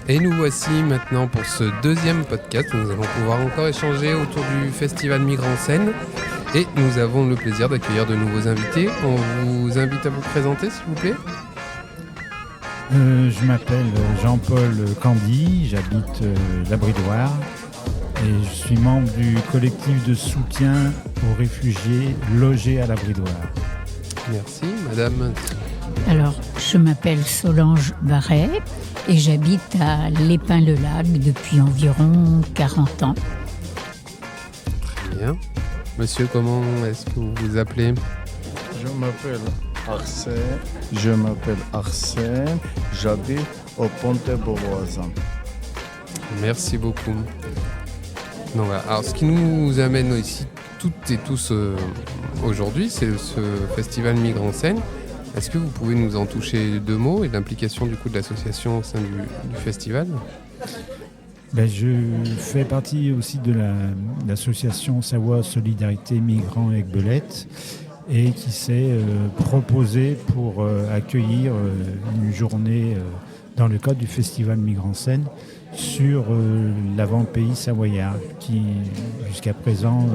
Et nous voici maintenant pour ce deuxième podcast. Nous allons pouvoir encore échanger autour du Festival Migrants en Scène. Et nous avons le plaisir d'accueillir de nouveaux invités. On vous invite à vous présenter, s'il vous plaît. Je m'appelle Jean-Paul Candy, j'habite l'Abridoire et je suis membre du collectif de soutien aux réfugiés logés à l'Abridoire. Merci, madame. Alors, je m'appelle Solange Barret et j'habite à Lépin-le-Lac depuis environ 40 ans. Très bien. Monsieur, comment est-ce que vous vous appelez ? Je m'appelle Arsène, j'habite au Pontet-Beauvoisin. Merci beaucoup. Donc, voilà. Alors, ce qui nous amène ici toutes et tous aujourd'hui, c'est ce Festival Migrants en Scène. Est-ce que vous pouvez nous en toucher deux mots et l'implication du coup de l'association au sein du festival ? Je fais partie aussi de l'association Savoie Solidarité Migrants Aiguebelette et qui s'est proposée pour accueillir une journée dans le cadre du Festival Migrants en Scène sur l'avant-pays savoyard qui jusqu'à présent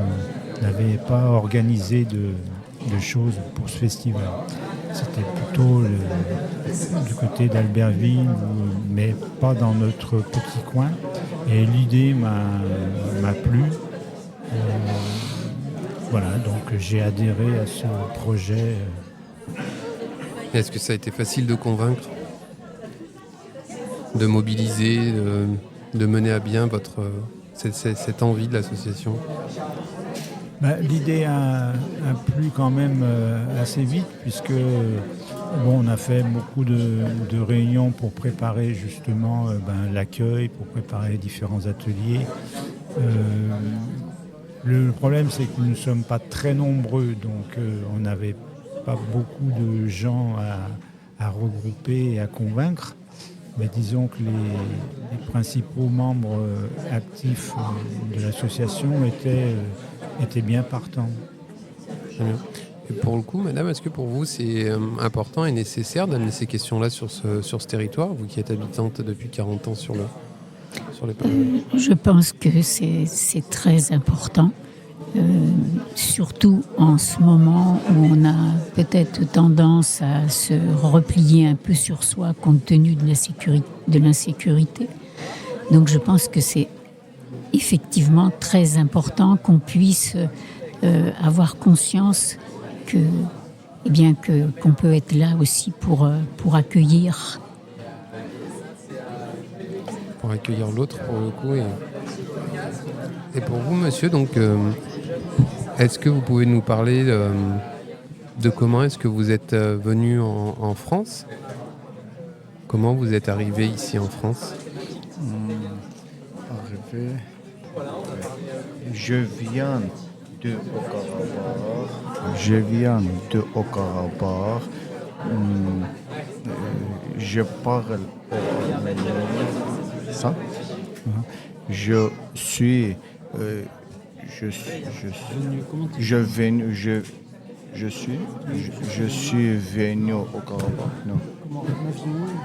n'avait pas organisé de choses pour ce festival. C'était plutôt du côté d'Albertville, mais pas dans notre petit coin. Et l'idée m'a plu. Voilà, donc j'ai adhéré à ce projet. Est-ce que ça a été facile de convaincre, de mobiliser, de mener à bien cette envie de l'association ? L'idée a plu quand même assez vite puisque on a fait beaucoup de réunions pour préparer justement l'accueil, pour préparer différents ateliers. Le problème c'est que nous ne sommes pas très nombreux, donc on n'avait pas beaucoup de gens à regrouper et à convaincre. Mais disons que les principaux membres actifs de l'association étaient bien partants. Et pour le coup, madame, est-ce que pour vous c'est important et nécessaire d'amener ces questions-là sur ce territoire, vous qui êtes habitante depuis 40 ans sur les Pays-Bas ? Je pense que c'est très important, surtout en ce moment où on a peut-être tendance à se replier un peu sur soi compte tenu de l'insécurité. Donc je pense que c'est effectivement très important qu'on puisse avoir conscience qu'on peut être là aussi pour accueillir. Pour accueillir l'autre, pour le coup. Et pour vous, monsieur, donc, est-ce que vous pouvez nous parler de comment est-ce que vous êtes venu en France ? Comment vous êtes arrivé ici en France ? Je viens de Haut-Karabakh. Je parle ça. Je suis venu au Karabakh. Non.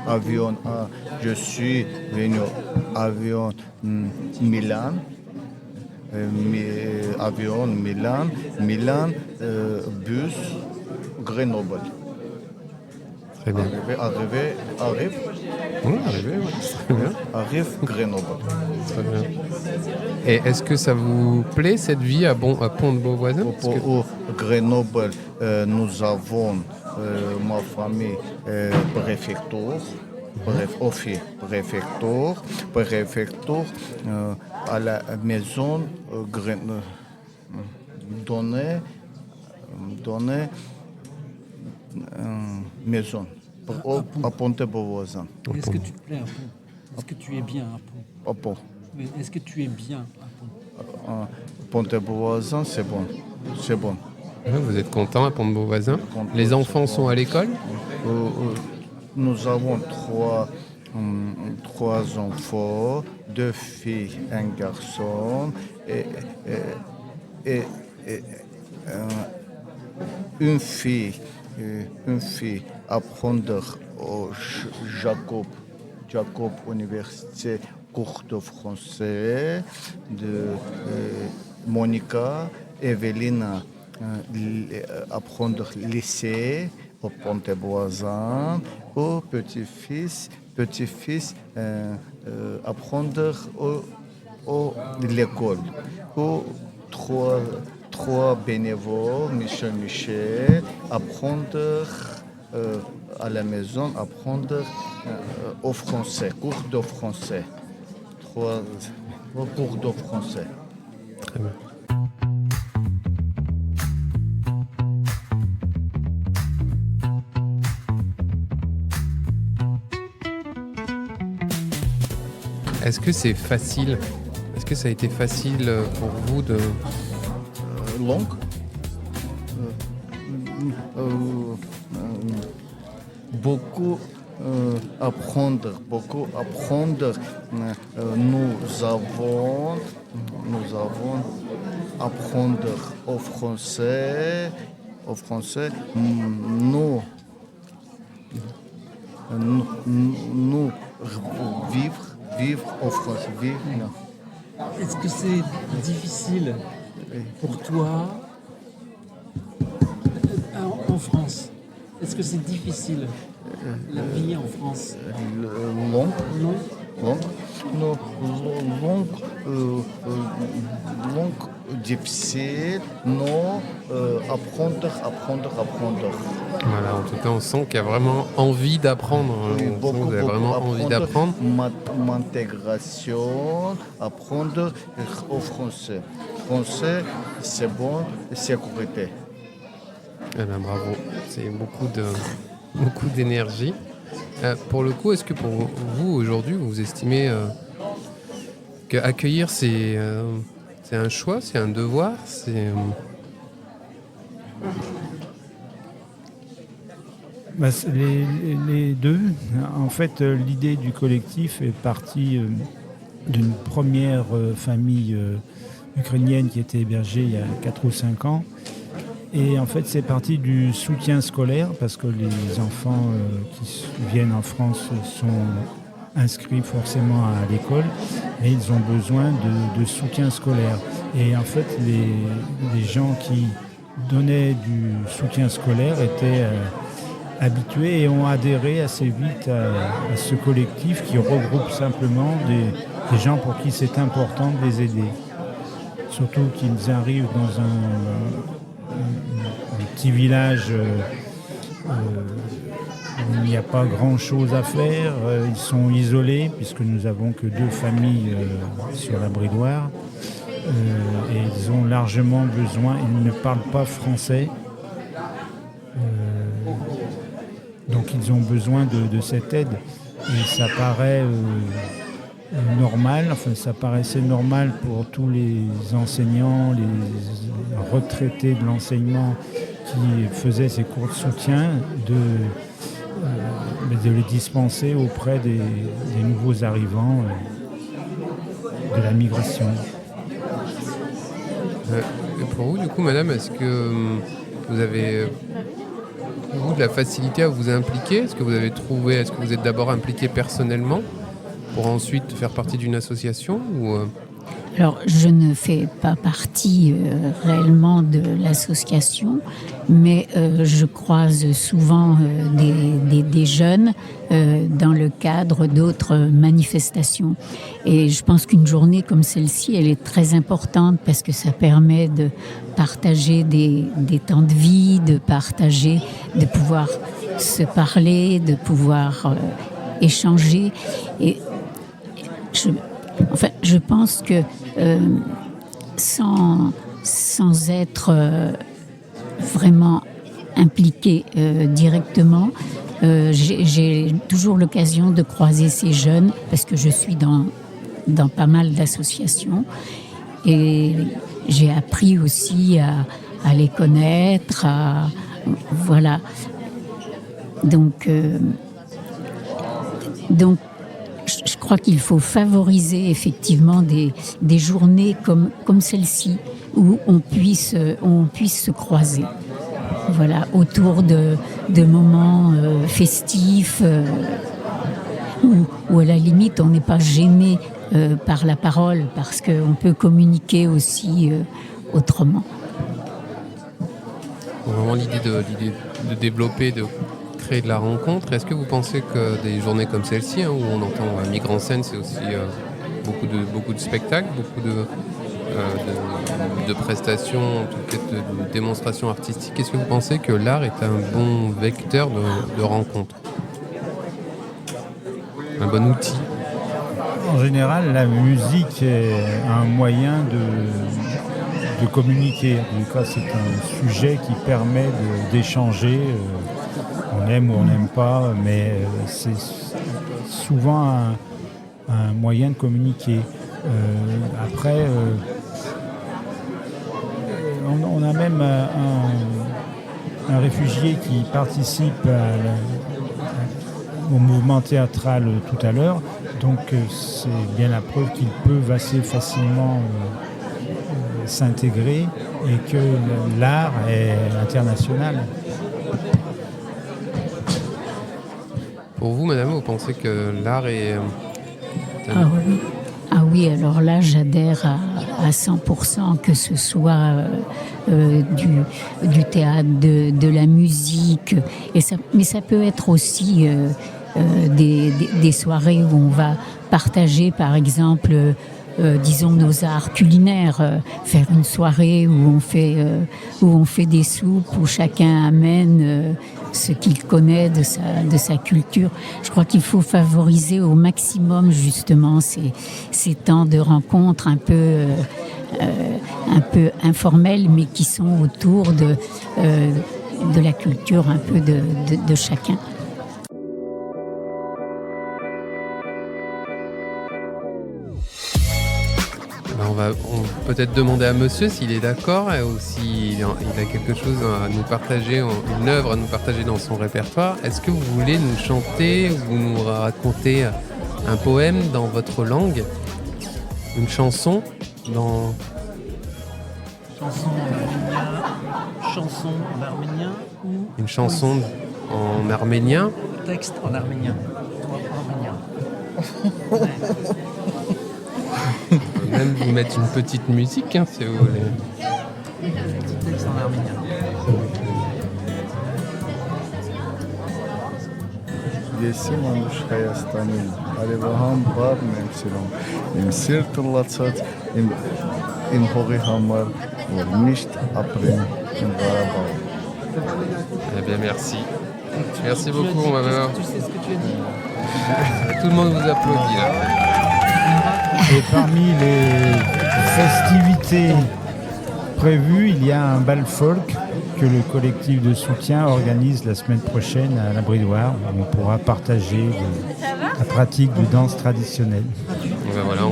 Avion. Je suis venu avion Milan. Avion Milan, bus Grenoble. Très bien. Arrive. Oui, arrivé, oui. Très bien. Arrive Grenoble. Très bien. Et est-ce que ça vous plaît cette vie à Pont-de-Beauvoisin ? Au Grenoble, nous avons ma famille préfecture. Préfecture à la maison donnée maison à Pontet-Beauvoisin. Est-ce que tu te plais à Pont ? Est-ce que tu es bien à Pont ? À Pont. Mais est-ce que tu es bien à Pont ? Pontet-Beauvoisin, c'est bon. Vous êtes content à Pont-de-Beauvoisin ? Les enfants sont à l'école ? Nous avons trois enfants, 2 filles, un garçon et une fille apprendre au Jacob Jacob Université, cours de français, de Monica, Evelina, apprendre lycée au Pont-des-Voisins, au petit-fils, apprendre l'école. Aux trois bénévoles, Michel, apprendre à la maison, apprendre au français, cours de français. 3 cours de français. Très bien. Est-ce que c'est facile? Est-ce que ça a été facile pour vous de... Langue beaucoup apprendre. Nous avons apprendre au français. Nous vivre au français. Est-ce que c'est difficile pour toi en France? Est-ce que c'est difficile la vie en France? Langue difficile, non, apprendre. Voilà, en tout cas, on sent qu'il y a vraiment envie d'apprendre. Oui, On sent que vous avez vraiment envie d'apprendre. M'intégration, apprendre au français. Français, c'est bon, sécurité. Eh bien, bravo, c'est beaucoup d'énergie. Pour le coup, est-ce que pour vous, aujourd'hui, vous estimez qu'accueillir, c'est un choix, c'est un devoir, C'est les deux. En fait, l'idée du collectif est partie d'une première famille ukrainienne qui était hébergée il y a 4 ou 5 ans. Et en fait, c'est parti du soutien scolaire parce que les enfants qui viennent en France sont inscrits forcément à l'école et ils ont besoin de soutien scolaire. Et en fait, les gens qui donnaient du soutien scolaire étaient habitués et ont adhéré assez vite à ce collectif qui regroupe simplement des gens pour qui c'est important de les aider. Surtout qu'ils arrivent dans un petit village où il n'y a pas grand-chose à faire. Ils sont isolés puisque nous n'avons que 2 familles sur la Bridoire. Et ils ont largement besoin, ils ne parlent pas français. Donc ils ont besoin de cette aide. Et ça paraît normal, ça paraissait normal pour tous les enseignants, les retraités de l'enseignement qui faisaient ces cours de soutien, de les dispenser auprès des nouveaux arrivants de la migration. Et pour vous, du coup, madame, est-ce que vous avez de la facilité à vous impliquer? Est-ce que vous êtes d'abord impliqué personnellement pour ensuite faire partie d'une association ou Alors, je ne fais pas partie réellement de l'association, mais je croise souvent des jeunes dans le cadre d'autres manifestations. Et je pense qu'une journée comme celle-ci, elle est très importante parce que ça permet de partager des temps de vie, de pouvoir se parler, de pouvoir échanger. Et je pense que sans être vraiment impliquée directement, j'ai toujours l'occasion de croiser ces jeunes parce que je suis dans pas mal d'associations et j'ai appris aussi à les connaître, voilà. Donc je crois qu'il faut favoriser effectivement des journées comme celle-ci où on puisse se croiser. Voilà, autour de moments festifs où à la limite on n'est pas gêné par la parole parce qu'on peut communiquer aussi autrement. Vraiment l'idée de développer, de créer de la rencontre. Est-ce que vous pensez que des journées comme celle-ci, où on entend Migrants en scène, c'est aussi beaucoup de spectacles, beaucoup de prestations, en tout cas de démonstrations artistiques. Est-ce que vous pensez que l'art est un bon vecteur de rencontre? Un bon outil? En général, la musique est un moyen de communiquer. En tout cas, c'est un sujet qui permet d'échanger. On aime ou on n'aime pas, mais c'est souvent un moyen de communiquer. Après, on a même un réfugié qui participe au mouvement théâtral tout à l'heure. Donc c'est bien la preuve qu'ils peuvent assez facilement s'intégrer et que l'art est international. Pour vous, madame, vous pensez que l'art est... Ah oui, alors là, j'adhère à 100%, que ce soit du théâtre, de la musique, mais ça peut être aussi des soirées où on va partager, par exemple, disons nos arts culinaires, faire une soirée où on fait des soupes, où chacun amène ce qu'il connaît de sa culture. Je crois qu'il faut favoriser au maximum justement ces temps de rencontres un peu informels, mais qui sont autour de la culture un peu de chacun. On va peut-être demander à monsieur s'il est d'accord ou s'il a quelque chose à nous partager, une œuvre à nous partager dans son répertoire. Est-ce que vous voulez nous chanter ou nous raconter un poème dans votre langue? Une chanson dans... Chanson en arménien ou... Une chanson en arménien? Texte en arménien. On peut même vous mettre une petite musique, si vous voulez. Petit texte en arménien. Եսի մանուշ Հայաստանին, արևահամ բառն եմ սիրում, իմ սիրտը լացած, իմ հողի համար, որ միշտ ապրեմ իմ Ղարաբաղում. Eh bien, merci. Merci beaucoup, ma mère. Tu sais ce que tu as dit? Tout le monde vous applaudit, là. Et parmi les festivités prévues, il y a un bal folk que le collectif de soutien organise la semaine prochaine à la Bridoire, où on pourra partager la pratique de danse traditionnelle. Et ben voilà,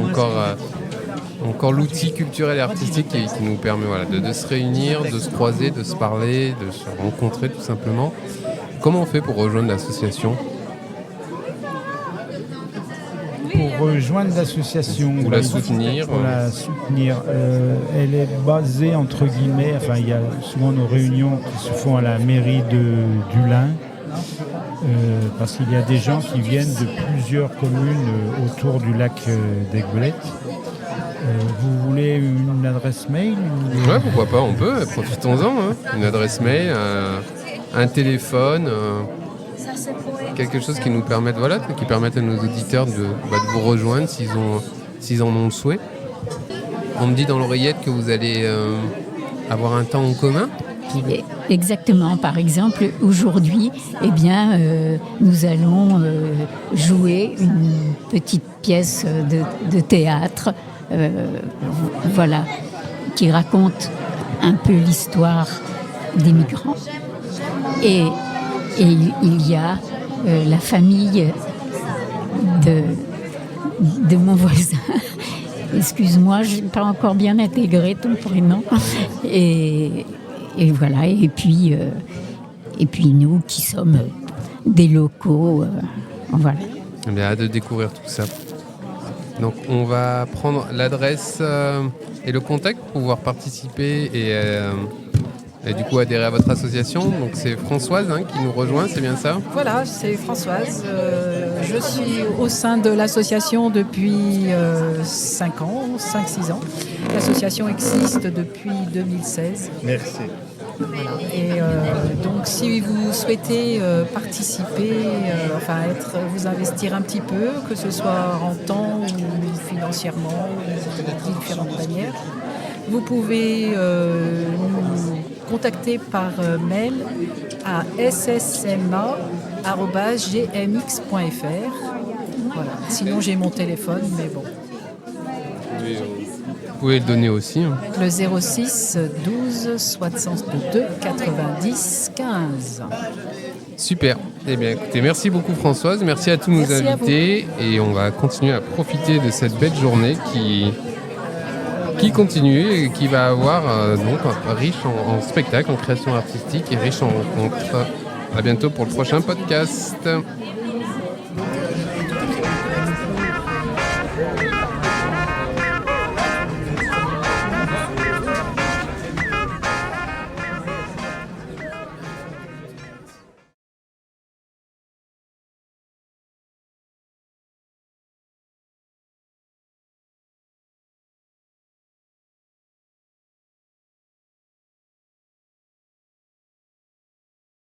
encore l'outil culturel et artistique qui nous permet de se réunir, de se croiser, de se parler, de se rencontrer tout simplement. Comment on fait pour rejoindre l'association ? Pour rejoindre l'association, Ou la soutenir. Pour la soutenir, elle est basée entre guillemets, enfin il y a souvent nos réunions qui se font à la mairie du Lin, parce qu'il y a des gens qui viennent de plusieurs communes autour du lac d'Aiguebelette. Vous voulez une adresse mail Ouais, pourquoi pas, on peut, profitons-en. Une adresse mail, un téléphone, quelque chose qui nous permette, qui permette à nos auditeurs de vous rejoindre s'ils en ont le souhait. On me dit dans l'oreillette que vous allez avoir un temps en commun. Exactement. Par exemple, aujourd'hui, nous allons jouer une petite pièce de théâtre, qui raconte un peu l'histoire des migrants. Et il y a la famille de mon voisin. Excuse-moi, je n'ai pas encore bien intégré ton prénom. Et voilà. Et puis nous qui sommes des locaux, voilà. Eh bien, hâte de découvrir tout ça. Donc, on va prendre l'adresse et le contact pour pouvoir participer et du coup adhérer à votre association. Donc c'est Françoise qui nous rejoint, c'est bien ça? Voilà, c'est Françoise. Je suis au sein de l'association depuis 5 ans, 5-6 ans. L'association existe depuis 2016. Merci. Voilà. Et donc si vous souhaitez participer, vous investir un petit peu, que ce soit en temps ou financièrement, ou de différentes manières, vous pouvez nous contacter par mail à ssma@gmx.fr. Voilà. Sinon j'ai mon téléphone, mais bon. Vous pouvez le donner aussi. Le 06 12 62 90 15. Super. Eh bien, écoutez, merci beaucoup Françoise, merci à tous nos Merci à invités et on va continuer à profiter de cette belle journée qui continue et qui va avoir donc riche en spectacles, en création artistique et riche en rencontres. À bientôt pour le prochain podcast.